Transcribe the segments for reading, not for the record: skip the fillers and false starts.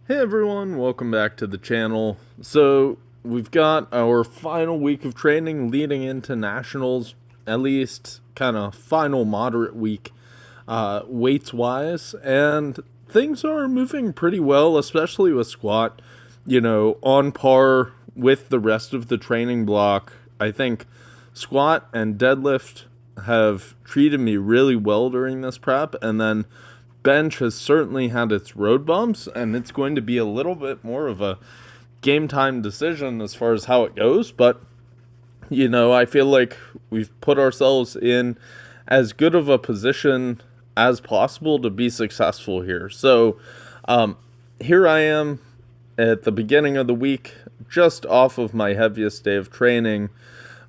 Hey everyone, welcome back to the channel. So we've got our final week of training leading into nationals, at least kind of final moderate week weights wise, and things are moving pretty well, especially with squat, on par with the rest of the training block. I think squat and deadlift have treated me really well during this prep, and then bench has certainly had its road bumps, and it's going to be a little bit more of a game time decision as far as how it goes. But, I feel like we've put ourselves in as good of a position as possible to be successful here. So, here I am at the beginning of the week, just off of my heaviest day of training,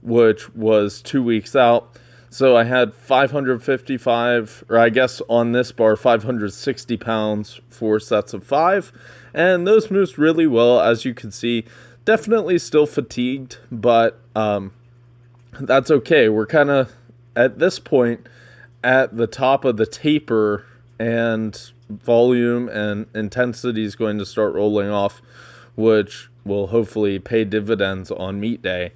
which was 2 weeks out. So I had 555, or I guess on this bar, 560 pounds, 4 sets of 5. And those moved really well, as you can see. Definitely still fatigued, but that's okay. We're kind of, at this point, at the top of the taper, and volume and intensity is going to start rolling off, which will hopefully pay dividends on meet day.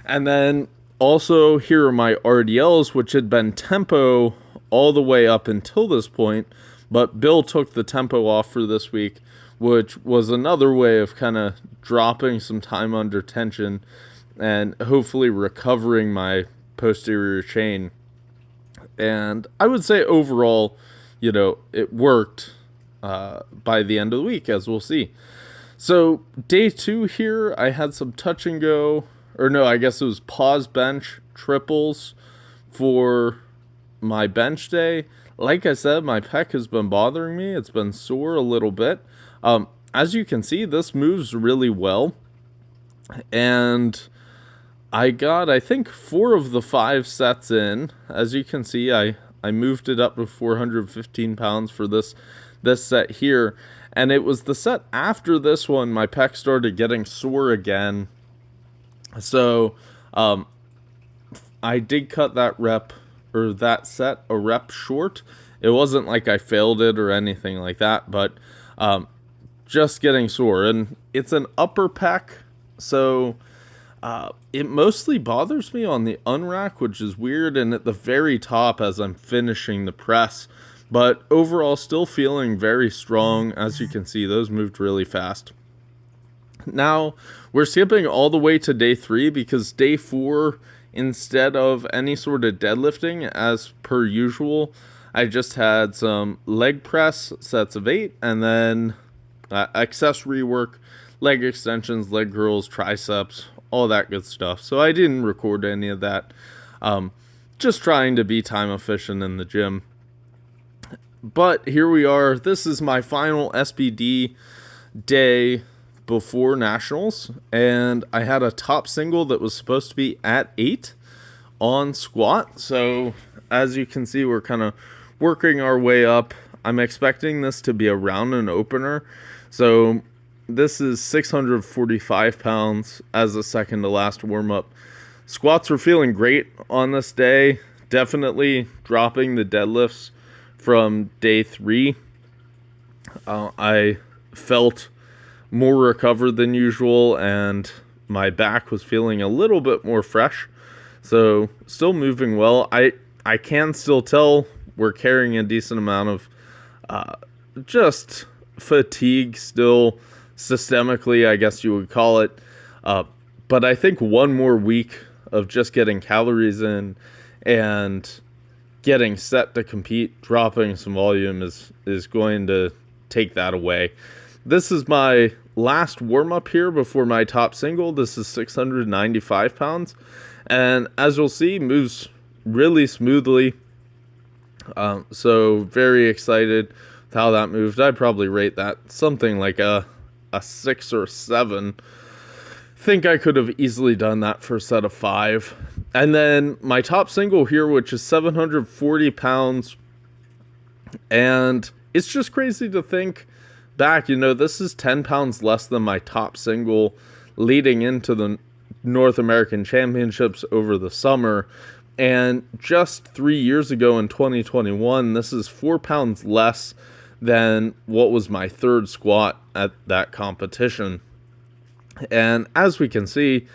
And then also, here are my RDLs, which had been tempo all the way up until this point, but Bill took the tempo off for this week, which was another way of kind of dropping some time under tension and hopefully recovering my posterior chain. And I would say overall, it worked by the end of the week, as we'll see. So day 2 here, I had some touch and go, or no, I guess it was pause bench triples for my bench day. Like I said, my pec has been bothering me. It's been sore a little bit. As you can see, this moves really well. And I got, I think, 4 of the 5 sets in. As you can see, I moved it up to 415 pounds for this set here. And it was the set after this one, my pec started getting sore again. So, I did cut that rep, or that set, a rep short. It wasn't like I failed it or anything like that, but just getting sore. And it's an upper pec, so it mostly bothers me on the unrack, which is weird, and at the very top as I'm finishing the press. But overall, still feeling very strong. As you can see, those moved really fast. Now, we're skipping all the way to day 3 because day 4, instead of any sort of deadlifting, as per usual, I just had some leg press sets of 8 and then accessory work, leg extensions, leg curls, triceps, all that good stuff. So I didn't record any of that. Just trying to be time efficient in the gym. But here we are. This is my final SBD day before nationals, and I had a top single that was supposed to be at 8 on squat. So as you can see, we're kind of working our way up. I'm expecting this to be around an opener. So this is 645 pounds as a second to last warm-up. Squats were feeling great on this day. Definitely dropping the deadlifts from day 3. I felt more recovered than usual, and my back was feeling a little bit more fresh. So still moving well. I can still tell we're carrying a decent amount of just fatigue still, systemically, I guess you would call it. But I think one more week of just getting calories in and getting set to compete, dropping some volume is going to take that away. This is my last warm-up here before my top single. This is 695 pounds. And as you'll see, moves really smoothly. So very excited with how that moved. I'd probably rate that something like a 6 or 7. Think I could have easily done that for a set of 5. And then my top single here, which is 740 pounds. And it's just crazy to think back, this is 10 pounds less than my top single leading into the North American Championships over the summer. And just 3 years ago in 2021, this is 4 pounds less than what was my third squat at that competition. And as we can see,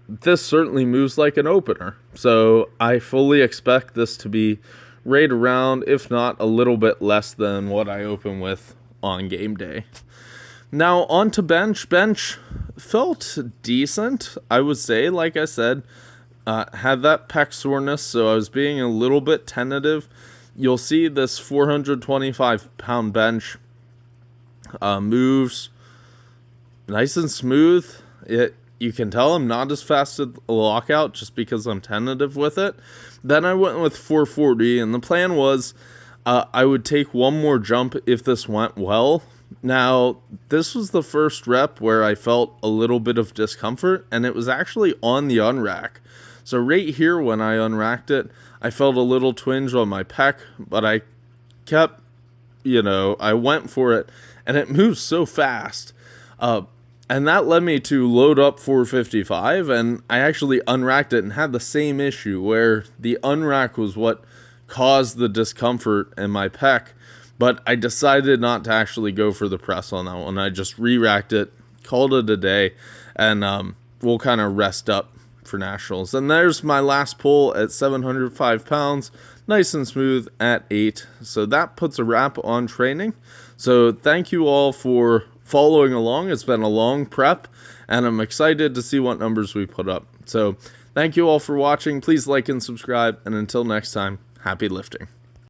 this certainly moves like an opener. So I fully expect this to be right around, if not a little bit less than what I open with on game day. Now on to bench. Bench felt decent, I would say. Like I said, had that pec soreness, so I was being a little bit tentative. You'll see this 425-pound bench moves nice and smooth. You can tell I'm not as fast at the lockout just because I'm tentative with it. Then I went with 440, and the plan was I would take one more jump if this went well. Now, this was the first rep where I felt a little bit of discomfort, and it was actually on the unrack. So right here when I unracked it, I felt a little twinge on my pec, but I kept, I went for it, and it moves so fast. And that led me to load up 455, and I actually unracked it and had the same issue where the unrack was what caused the discomfort in my pec, but I decided not to actually go for the press on that one. I just re-racked it, called it a day, and we'll kind of rest up for nationals. And there's my last pull at 705 pounds, nice and smooth at 8. So that puts a wrap on training. So thank you all for following along. It's been a long prep, and I'm excited to see what numbers we put up. So thank you all for watching. Please like and subscribe, and until next time, happy lifting.